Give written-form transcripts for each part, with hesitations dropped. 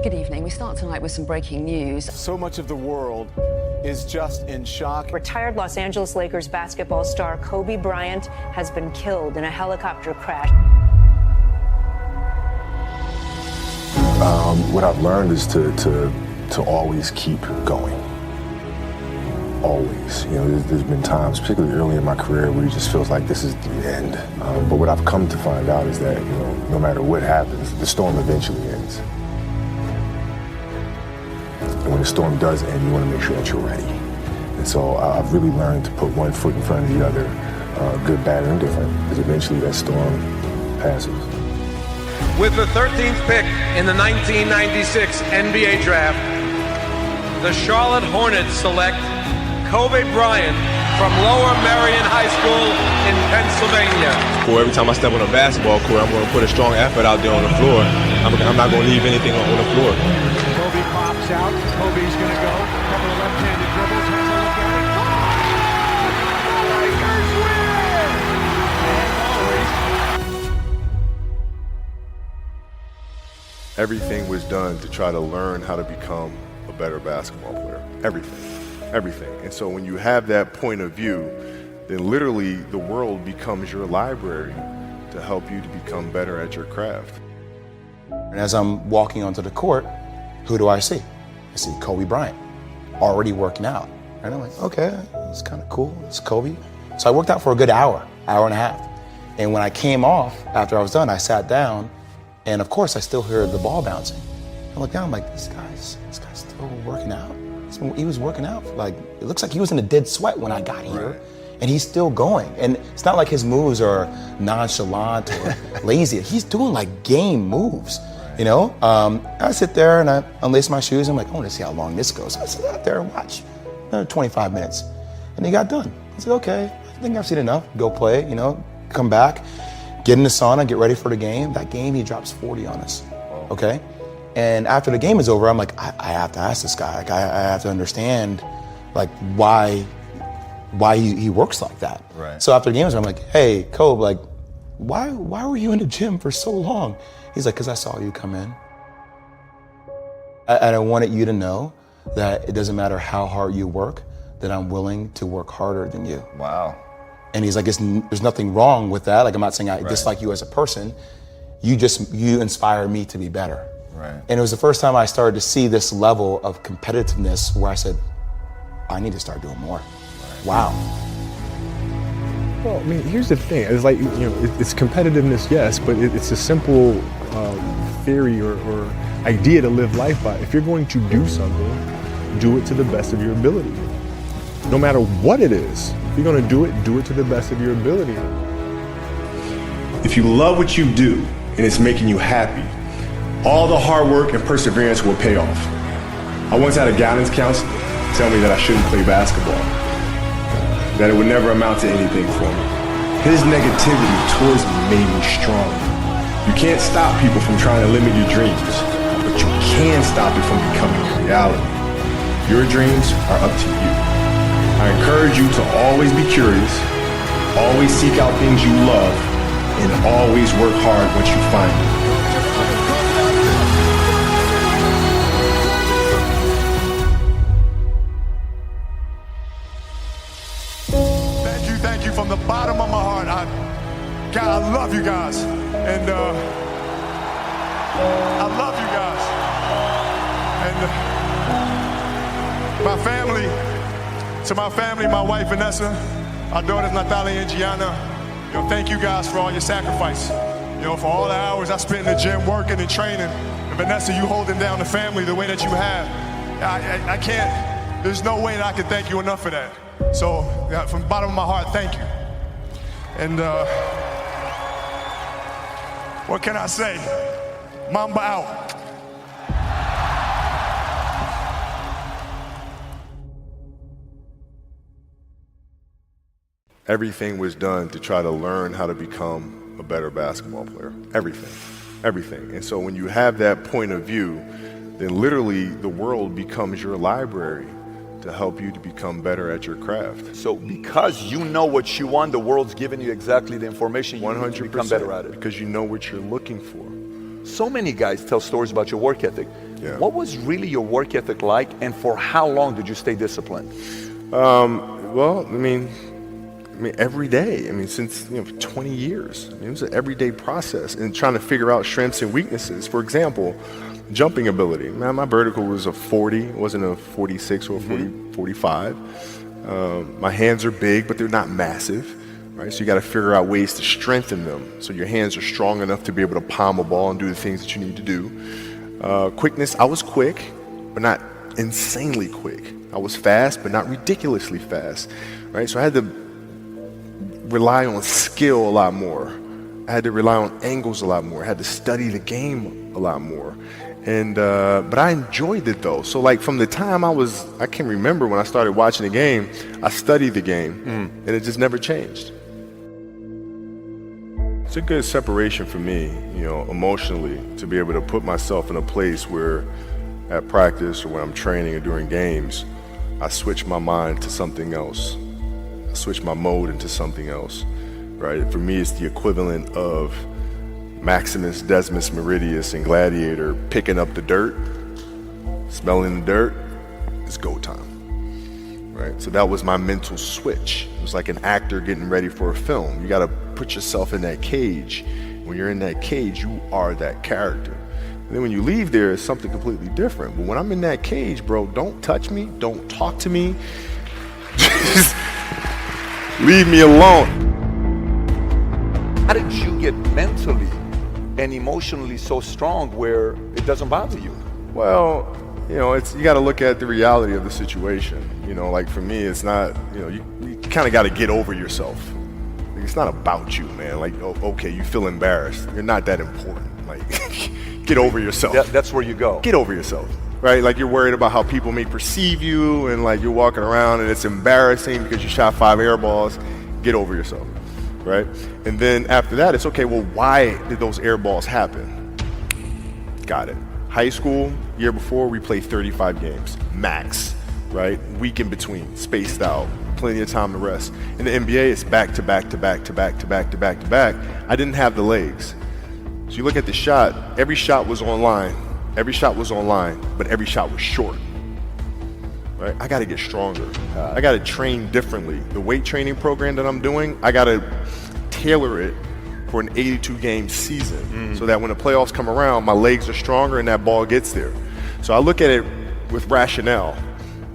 Good evening. We start tonight with some breaking news. So much of the world is just in shock. Retired Los Angeles Lakers basketball star Kobe Bryant has been killed in a helicopter crash. What I've learned is to always keep going. Always. You know, there's been times, particularly early in my career, where it just feels like this is the end. But what I've come to find out is that, you know, no matter what happens, the storm eventually ends. And when the storm does end, you want to make sure that you're ready. And so I've really learned to put one foot in front of the other, good, bad, or indifferent, because eventually that storm passes. With the 13th pick in the 1996 NBA Draft, the Charlotte Hornets select Kobe Bryant from Lower Merion High School in Pennsylvania. Every time I step on a basketball court, I'm going to put a strong effort out there on the floor. I'm not going to leave anything on the floor. Kobe pops out. Kobe's going to go. A couple of left-handed dribbles. Has a look at it. The Lakers win! And always. Everything was done to try to learn how to become a better basketball player. Everything. And so when you have that point of view, then literally the world becomes your library to help you to become better at your craft. And as I'm walking onto the court, who do I see? I see Kobe Bryant, already working out. And I'm like, okay, it's kind of cool, it's Kobe. So I worked out for a good hour and a half. And when I came off, after I was done, I sat down, and of course I still hear the ball bouncing. I look down, I'm like, this guy's still working out? He was working out, like, it looks like he was in a dead sweat when I got here. Right. And he's still going. And it's not like his moves are nonchalant or lazy. He's doing like game moves, you know? I sit there and I unlace my shoes. I'm like, I want to see how long this goes. So I sit out there and watch 25 minutes. And he got done. I said, okay, I think I've seen enough. Go play, you know, come back, get in the sauna, get ready for the game. That game, he drops 40 on us, okay? And after the game is over, I'm like, I have to ask this guy. Like, I have to understand, like, why he works like that. Right. So after the game is over, I'm like, hey, Kobe, like, why were you in the gym for so long? He's like, because I saw you come in. And I wanted you to know that it doesn't matter how hard you work, that I'm willing to work harder than you. Wow. And he's like, there's nothing wrong with that. Like, I'm not saying I dislike you as a person. You inspire me to be better. Right. And it was the first time I started to see this level of competitiveness where I said, I need to start doing more. Right. Wow. Well, I mean, here's the thing. It's like, you know, it's competitiveness, yes, but it's a simple theory or idea to live life by. If you're going to do something, do it to the best of your ability. No matter what it is, if you're going to do it to the best of your ability. If you love what you do and it's making you happy, all the hard work and perseverance will pay off. I once had a guidance counselor tell me that I shouldn't play basketball, that it would never amount to anything for me. His negativity towards me made me strong. You can't stop people from trying to limit your dreams, but you can stop it from becoming a reality. Your dreams are up to you. I encourage you to always be curious, always seek out things you love, and always work hard once you find it. Thank you from the bottom of my heart. God, I love you guys. And I love you guys. And my family, to my family, my wife Vanessa, our daughters Natalia and Gianna, you know, thank you guys for all your sacrifice. You know, for all the hours I spent in the gym working and training. And Vanessa, you holding down the family the way that you have. I can't, there's no way that I can thank you enough for that. So, from the bottom of my heart, thank you. And what can I say? Mamba out. Everything was done to try to learn how to become a better basketball player. Everything. And so when you have that point of view, then literally the world becomes your library to help you to become better at your craft. So because you know what you want, the world's giving you exactly the information you need to become better at it. Because you know what you're looking for. so many guys tell stories about your work ethic. Yeah. What was really your work ethic like, and for how long did you stay disciplined? Well, I mean, every day. I mean, since 20 years. I mean, it was an everyday process, and trying to figure out strengths and weaknesses. For example, jumping ability. Man, my vertical was a 40, it wasn't a 46 or a 45. My hands are big, but they're not massive. Right? So you got to figure out ways to strengthen them so your hands are strong enough to be able to palm a ball and do the things that you need to do. Quickness, I was quick, but not insanely quick. I was fast, but not ridiculously fast. Right? So I had to rely on skill a lot more. I had to rely on angles a lot more. I had to study the game a lot more. And but I enjoyed it though. So like from the time I can remember when I started watching the game, I studied the game, and it just never changed. It's a good separation for me, emotionally, to be able to put myself in a place where at practice or when I'm training or during games, I switch my mind to something else. I switch my mode into something else, right? For me, it's the equivalent of Maximus, Decimus Meridius, and Gladiator picking up the dirt, smelling the dirt. It's go time, right? So that was my mental switch. It was like an actor getting ready for a film. You got to put yourself in that cage. When you're in that cage, you are that character. And then when you leave there, it's something completely different. But when I'm in that cage, bro, don't touch me, don't talk to me. Just leave me alone. How did you get mentally and emotionally so strong where it doesn't bother you? Well, you got to look at the reality of the situation. Like for me, it's not, you kind of got to get over yourself. Like, it's not about you, man. Like, okay, you feel embarrassed. You're not that important. Like, get over yourself. That's where you go. Get over yourself, right? Like you're worried about how people may perceive you, and like you're walking around and it's embarrassing because you shot 5 air balls. Get over yourself, right? And then after that, it's okay, well, why did those air balls happen? Got it. High school, year before, we played 35 games, max, right? Week in between, spaced out, plenty of time to rest. In the NBA, it's back to back to back to back to back to back to back. I didn't have the legs. So you look at the shot, every shot was online, but every shot was short. Right? I got to get stronger. I got to train differently. The weight training program that I'm doing, I got to tailor it for an 82-game season so that when the playoffs come around, my legs are stronger and that ball gets there. So I look at it with rationale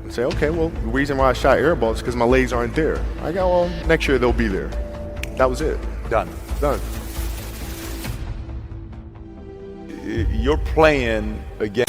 and say, okay, well, the reason why I shot air balls is because my legs aren't there. I go, well, next year they'll be there. That was it. Done. You're playing again.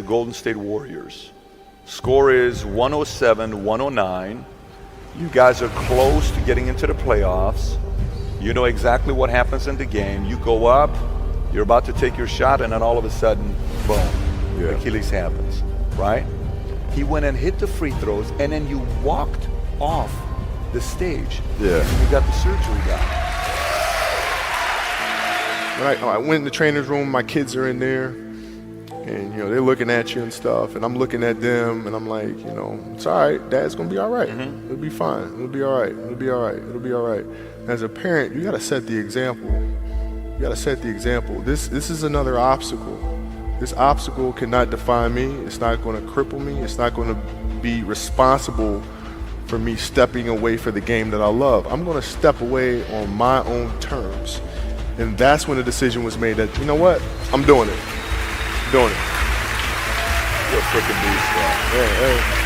Golden State Warriors. Score is 107-109. You guys are close to getting into the playoffs. You know exactly what happens in the game. You go up, you're about to take your shot, and then all of a sudden, boom, Achilles happens, right? He went and hit the free throws, and then you walked off the stage. Yeah. And you got the surgery done. When I went in the trainer's room, my kids are in there. And, they're looking at you and stuff, and I'm looking at them, and I'm like, it's all right. Dad's going to be all right. It'll be fine. It'll be all right. It'll be all right. It'll be all right. As a parent, you got to set the example. You got to set the example. This is another obstacle. This obstacle cannot define me. It's not going to cripple me. It's not going to be responsible for me stepping away for the game that I love. I'm going to step away on my own terms. And that's when the decision was made that, you know what, I'm doing it. Doing it. You're a freaking beast, bro. Yeah.